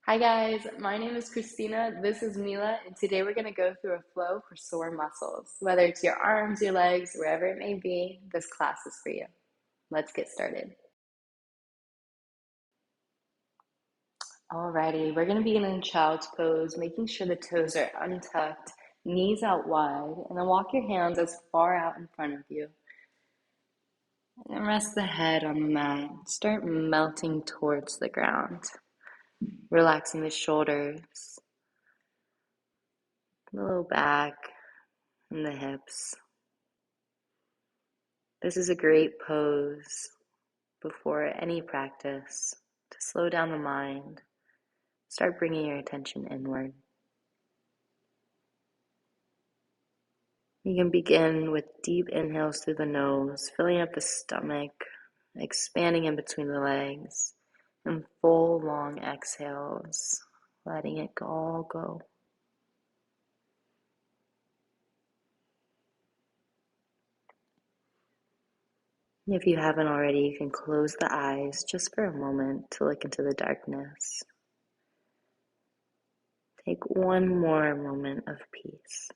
Hi guys, my name is Christina, this is Mila, and today we're going to go through a flow for sore muscles. Whether it's your arms, your legs, wherever it may be, this class is for you. Let's get started. Alrighty, we're going to begin in child's pose, making sure the toes are untucked, knees out wide, and then walk your hands as far out in front of you. And then rest the head on the mat. Start melting towards the ground, relaxing the shoulders, the low back, and the hips. This is a great pose before any practice to slow down the mind, start bringing your attention inward. You can begin with deep inhales through the nose, filling up the stomach, expanding in between the legs, and full long exhales, letting it all go. If you haven't already, you can close the eyes just for a moment to look into the darkness. Take one more moment of peace.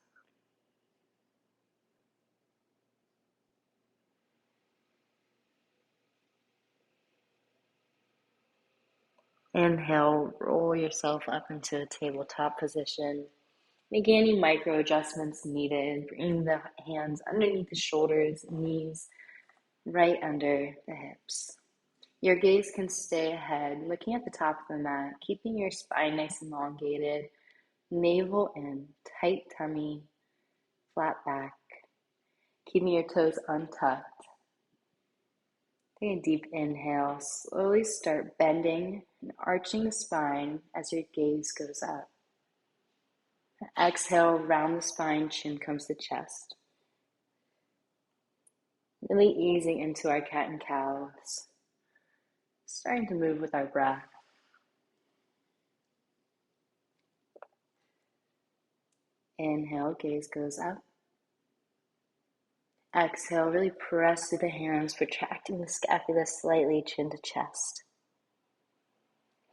Inhale, roll yourself up into a tabletop position. Make any micro adjustments needed. Bring the hands underneath the shoulders, knees right under the hips. Your gaze can stay ahead, looking at the top of the mat, keeping your spine nice and elongated, navel in, tight tummy, flat back, keeping your toes untucked. Take a deep inhale, slowly start bending and arching the spine as your gaze goes up. Exhale, round the spine, chin comes to chest. Really easing into our cat and cows. Starting to move with our breath. Inhale, gaze goes up. Exhale, really press through the hands, protracting the scapula slightly, chin to chest.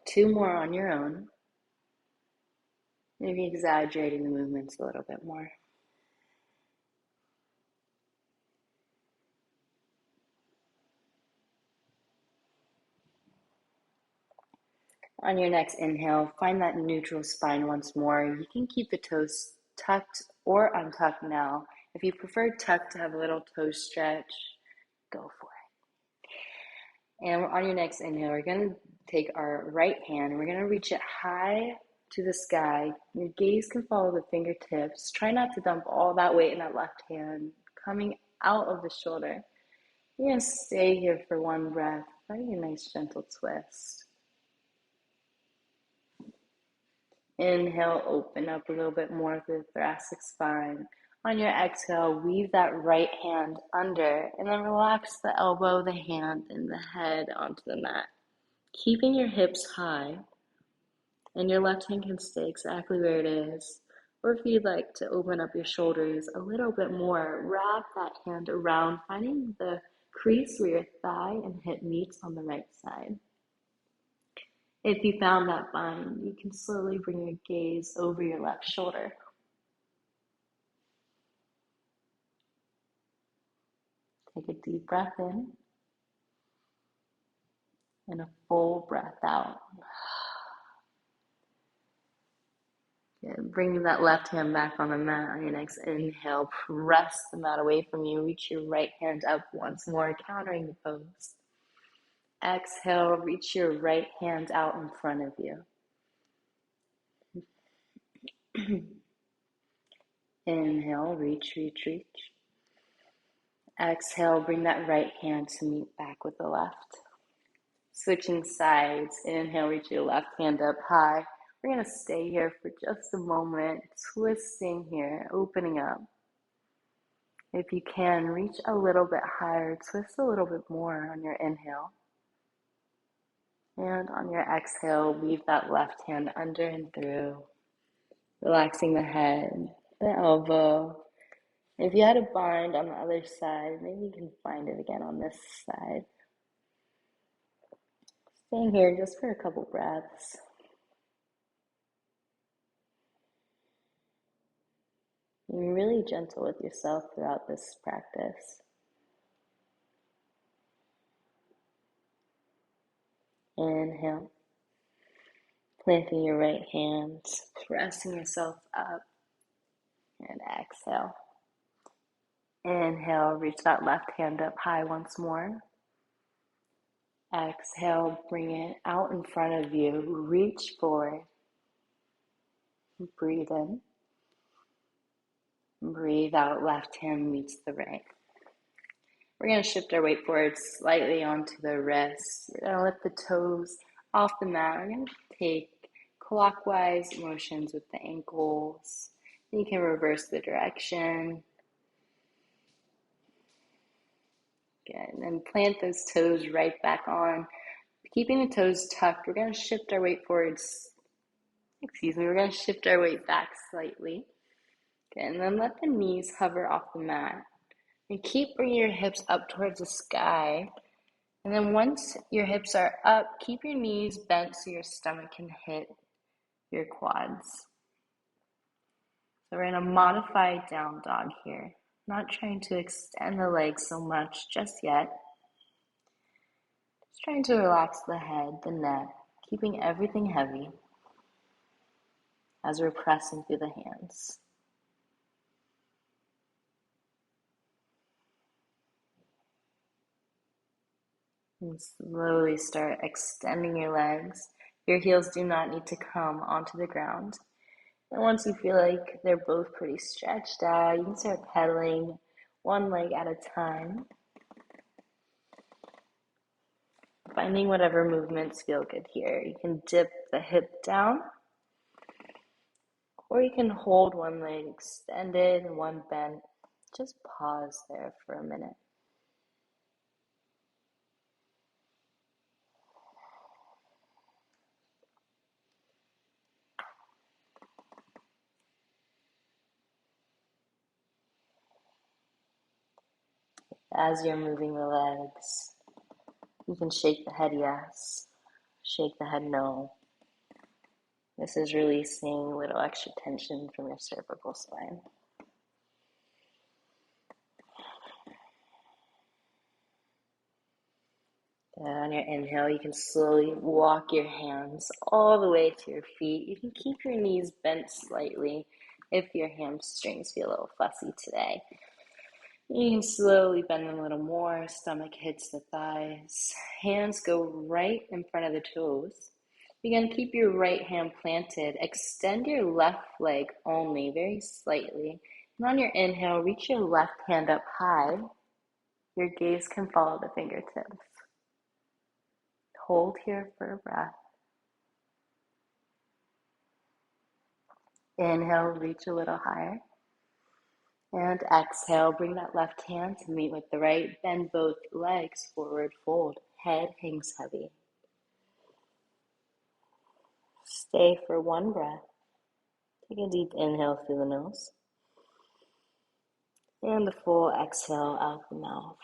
Two more on your own. Maybe exaggerating the movements a little bit more. On your next inhale, find that neutral spine once more. You can keep the toes tucked or untucked now. If you prefer tucked to have a little toe stretch, go for it. And on your next inhale, we're going to take our right hand and we're going to reach it high to the sky. Your gaze can follow the fingertips. Try not to dump all that weight in that left hand, coming out of the shoulder. You're going to stay here for one breath, finding a nice gentle twist. Inhale, open up a little bit more through the thoracic spine. On your exhale, weave that right hand under and then relax the elbow, the hand, and the head onto the mat. Keeping your hips high, and your left hand can stay exactly where it is. Or if you'd like to open up your shoulders a little bit more, wrap that hand around, finding the crease where your thigh and hip meets on the right side. If you found that bind, you can slowly bring your gaze over your left shoulder. Take a deep breath in and a full breath out. Bring that left hand back on the mat on your next inhale. Press the mat away from you. Reach your right hand up once more, countering the pose. Exhale, reach your right hand out in front of you. Inhale, reach, reach, reach. Exhale, bring that right hand to meet back with the left. Switching sides. Inhale, reach your left hand up high. We're going to stay here for just a moment, twisting here, opening up. If you can, reach a little bit higher, twist a little bit more on your inhale. And on your exhale, weave that left hand under and through, relaxing the head, the elbow. If you had a bind on the other side, maybe you can find it again on this side. Staying here just for a couple breaths. Being really gentle with yourself throughout this practice. Inhale, planting your right hand, pressing yourself up, and exhale. Inhale, reach that left hand up high once more. Exhale, bring it out in front of you, reach forward. Breathe in. Breathe out, left hand meets the right. We're going to shift our weight forward slightly onto the wrists. We're going to lift the toes off the mat. We're going to take clockwise motions with the ankles. You can reverse the direction. Good. And then plant those toes right back on. Keeping the toes tucked, we're going to shift our weight forwards. We're going to shift our weight back slightly. Okay, and then let the knees hover off the mat. And keep bringing your hips up towards the sky. And then once your hips are up, keep your knees bent so your stomach can hit your quads. So we're in a modified down dog here. Not trying to extend the legs so much just yet. Just trying to relax the head, the neck, keeping everything heavy as we're pressing through the hands. And slowly start extending your legs. Your heels do not need to come onto the ground. And once you feel like they're both pretty stretched out, you can start pedaling one leg at a time. Finding whatever movements feel good here. You can dip the hip down, or you can hold one leg extended and one bent. Just pause there for a minute. As you're moving the legs, you can shake the head yes, shake the head no. This is releasing a little extra tension from your cervical spine. And on your inhale, you can slowly walk your hands all the way to your feet. You can keep your knees bent slightly if your hamstrings feel a little fussy today. You can slowly bend them a little more. Stomach hits the thighs. Hands go right in front of the toes. You're going to keep your right hand planted. Extend your left leg only, very slightly. And on your inhale, reach your left hand up high. Your gaze can follow the fingertips. Hold here for a breath. Inhale, reach a little higher. And exhale, bring that left hand to meet with the right. Bend both legs, forward fold. Head hangs heavy. Stay for one breath. Take a deep inhale through the nose. And a full exhale out the mouth.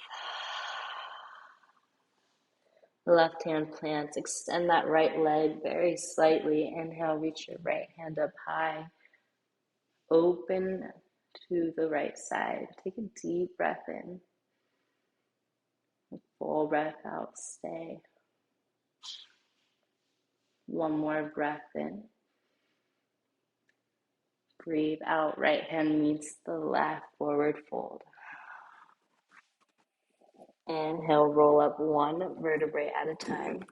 Left hand plants. Extend that right leg very slightly. Inhale, reach your right hand up high. Open to the right side. Take a deep breath in. A full breath out. Stay. One more breath in. Breathe out. Right hand meets the left. Forward fold. Inhale, roll up one vertebrae at a time.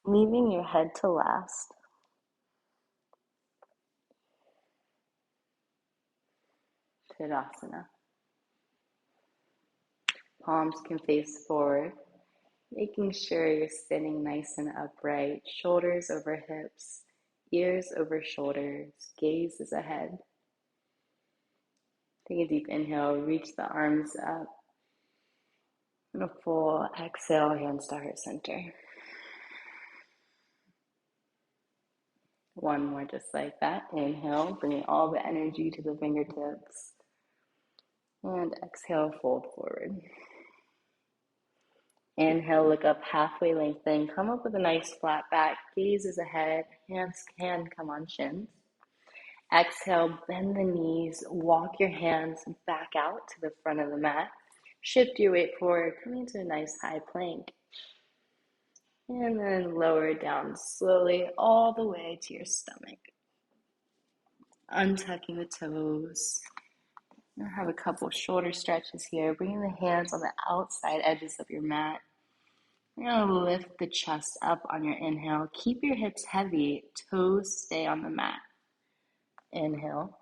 Leaving your head to last. Tadasana. Palms can face forward, making sure you're sitting nice and upright. Shoulders over hips, ears over shoulders, gaze is ahead. Take a deep inhale, reach the arms up. And a full exhale, hands to heart center. One more just like that. Inhale, bringing all the energy to the fingertips. And exhale, fold forward. Inhale, look up, halfway lengthen. Come up with a nice flat back. Gaze is ahead. Hands can come on shins. Exhale, bend the knees, walk your hands back out to the front of the mat. Shift your weight forward, coming into a nice high plank. And then lower down slowly all the way to your stomach. Untucking the toes. I'll have a couple shoulder stretches here. Bringing the hands on the outside edges of your mat. You're going to lift the chest up on your inhale. Keep your hips heavy. Toes stay on the mat. Inhale.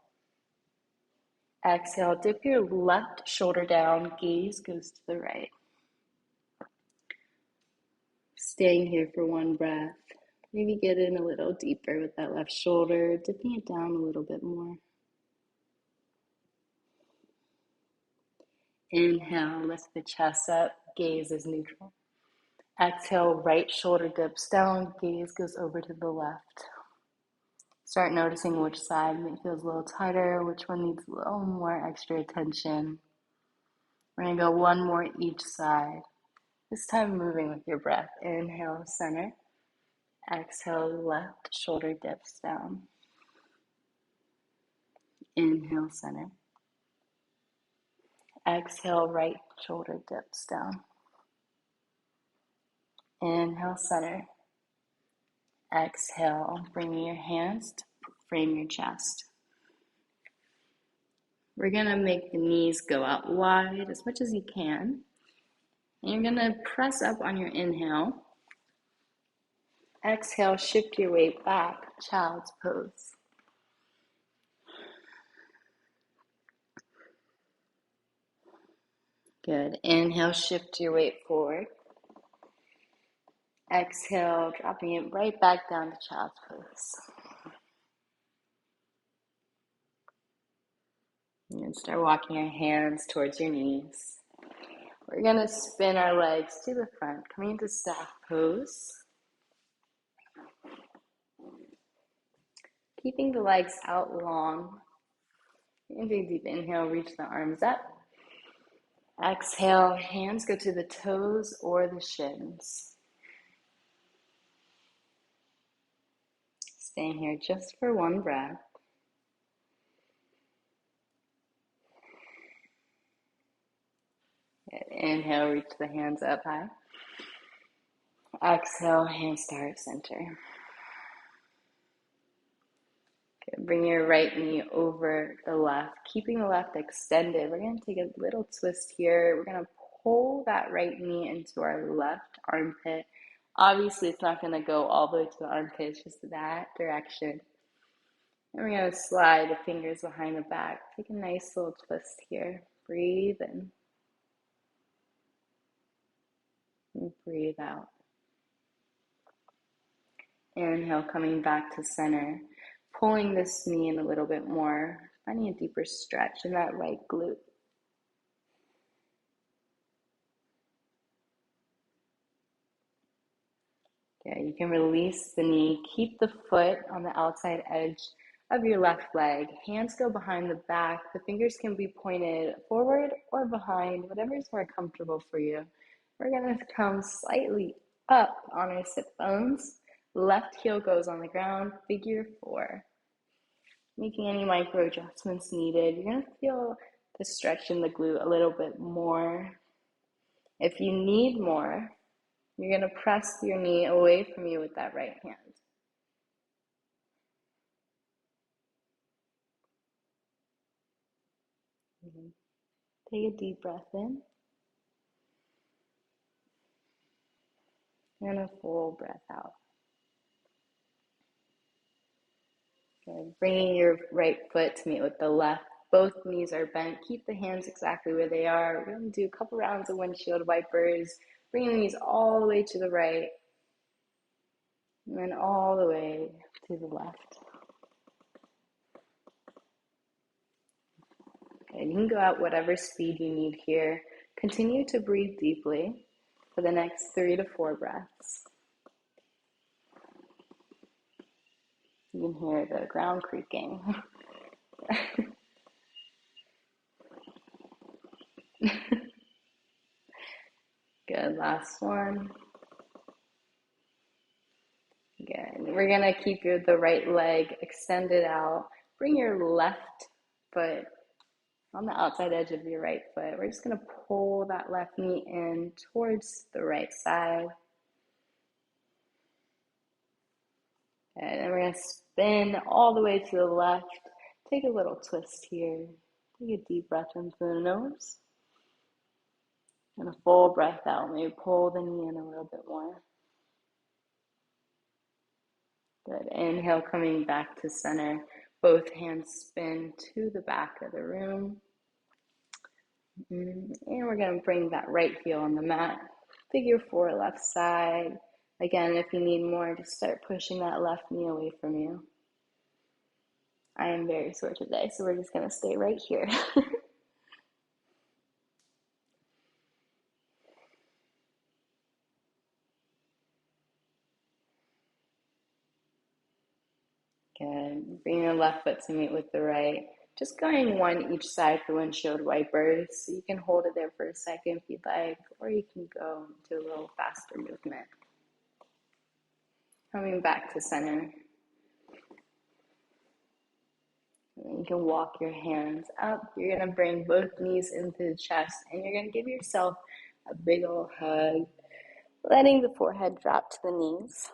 Exhale. Dip your left shoulder down. Gaze goes to the right. Staying here for one breath. Maybe get in a little deeper with that left shoulder. Dipping it down a little bit more. Inhale, lift the chest up, gaze is neutral. Exhale, right shoulder dips down, gaze goes over to the left. Start noticing which side feels a little tighter, which one needs a little more extra attention. We're going to go one more each side. This time moving with your breath. Inhale, center. Exhale, left shoulder dips down. Inhale, center. Exhale, right shoulder dips down. Inhale, center. Exhale, bringing your hands to frame your chest. We're going to make the knees go out wide as much as you can. And you're going to press up on your inhale. Exhale, shift your weight back, child's pose. Good. Inhale, shift your weight forward. Exhale, dropping it right back down to child's pose. And start walking your hands towards your knees. We're going to spin our legs to the front, coming into staff pose. Keeping the legs out long. Into a deep inhale, reach the arms up. Exhale, hands go to the toes or the shins. Staying here just for one breath. Good. Inhale, reach the hands up high. Exhale, hands to heart center. Good. Bring your right knee over the left, keeping the left extended. We're going to take a little twist here. We're going to pull that right knee into our left armpit. Obviously, it's not going to go all the way to the armpit, it's just that direction. And we're going to slide the fingers behind the back. Take a nice little twist here. Breathe in. And breathe out. Inhale, coming back to center. Pulling this knee in a little bit more. Finding a deeper stretch in that right glute. Okay, you can release the knee. Keep the foot on the outside edge of your left leg. Hands go behind the back. The fingers can be pointed forward or behind, whatever is more comfortable for you. We're going to come slightly up on our sit bones. Left heel goes on the ground, figure four. Making any micro adjustments needed. You're going to feel the stretch in the glute a little bit more. If you need more, you're going to press your knee away from you with that right hand. Take a deep breath in. And a full breath out. Good. Bringing your right foot to meet with the left. Both knees are bent. Keep the hands exactly where they are. We're going to do a couple rounds of windshield wipers. Bringing the knees all the way to the right. And then all the way to the left. Okay, you can go at whatever speed you need here. Continue to breathe deeply for the next 3 to 4 breaths. You can hear the ground creaking. Good, last one. Good. We're going to keep the right leg extended out. bring your left foot on the outside edge of your right foot. We're just going to pull that left knee in towards the right side. And then we're going to spin all the way to the left. Take a little twist here. Take a deep breath in through the nose. And a full breath out. Maybe pull the knee in a little bit more. Good. Inhale, coming back to center. Both hands spin to the back of the room. And we're going to bring that right heel on the mat. Figure 4 left side. Again, if you need more, just start pushing that left knee away from you. I am very sore today, so we're just going to stay right here. Good. Bring your left foot to meet with the right. Just going one each side for windshield wipers. So you can hold it there for a second if you'd like, or you can go into a little faster movement. Coming back to center. And you can walk your hands up. You're going to bring both knees into the chest, and you're going to give yourself a big old hug, letting the forehead drop to the knees.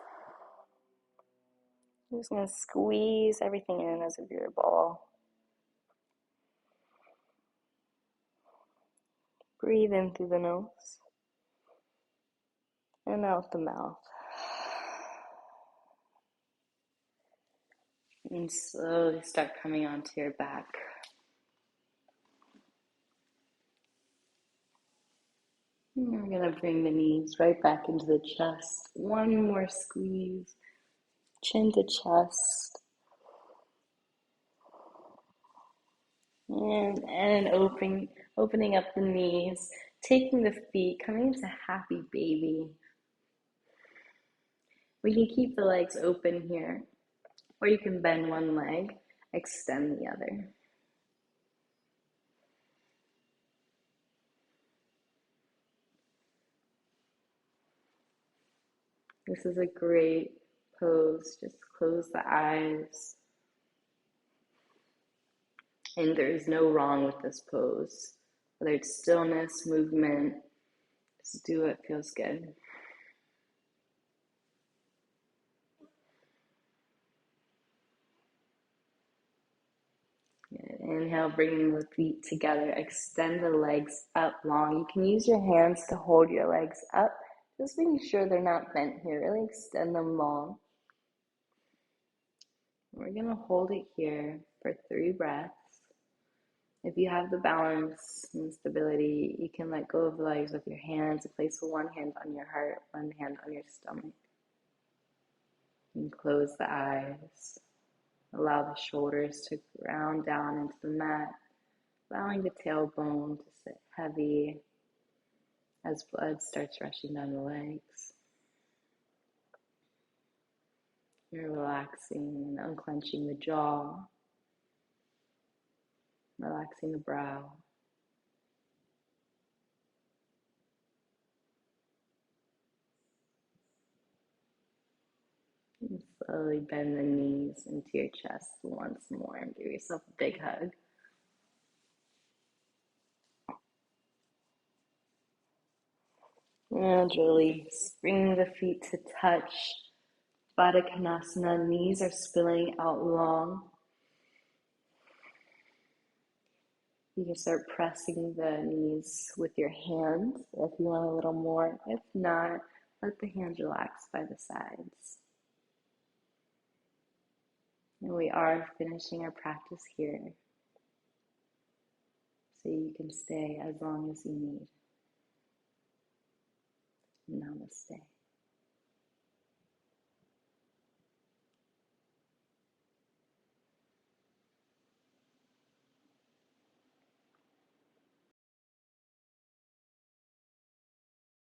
You're just going to squeeze everything in as if you're a ball. Breathe in through the nose and out the mouth. And slowly start coming onto your back. And we're going to bring the knees right back into the chest. One more squeeze. Chin to chest. And opening up the knees. Taking the feet, coming into happy baby. We can keep the legs open here. Or you can bend one leg, extend the other. This is a great pose. Just close the eyes. And there's no wrong with this pose. Whether it's stillness, movement, just do what feels good. Good. Inhale, bringing the feet together. Extend the legs up long. You can use your hands to hold your legs up. Just making sure they're not bent here. Really extend them long. We're going to hold it here for 3 breaths. If you have the balance and stability, you can let go of the legs with your hands and place one hand on your heart, one hand on your stomach. And close the eyes. Allow the shoulders to ground down into the mat, allowing the tailbone to sit heavy as blood starts rushing down the legs. You're relaxing and unclenching the jaw, relaxing the brow. And slowly bend the knees into your chest once more and give yourself a big hug. And release. Bring the feet to touch. Baddha Konasana. Knees are spilling out long. You can start pressing the knees with your hands if you want a little more. If not, let the hands relax by the sides. And we are finishing our practice here, so you can stay as long as you need. Namaste.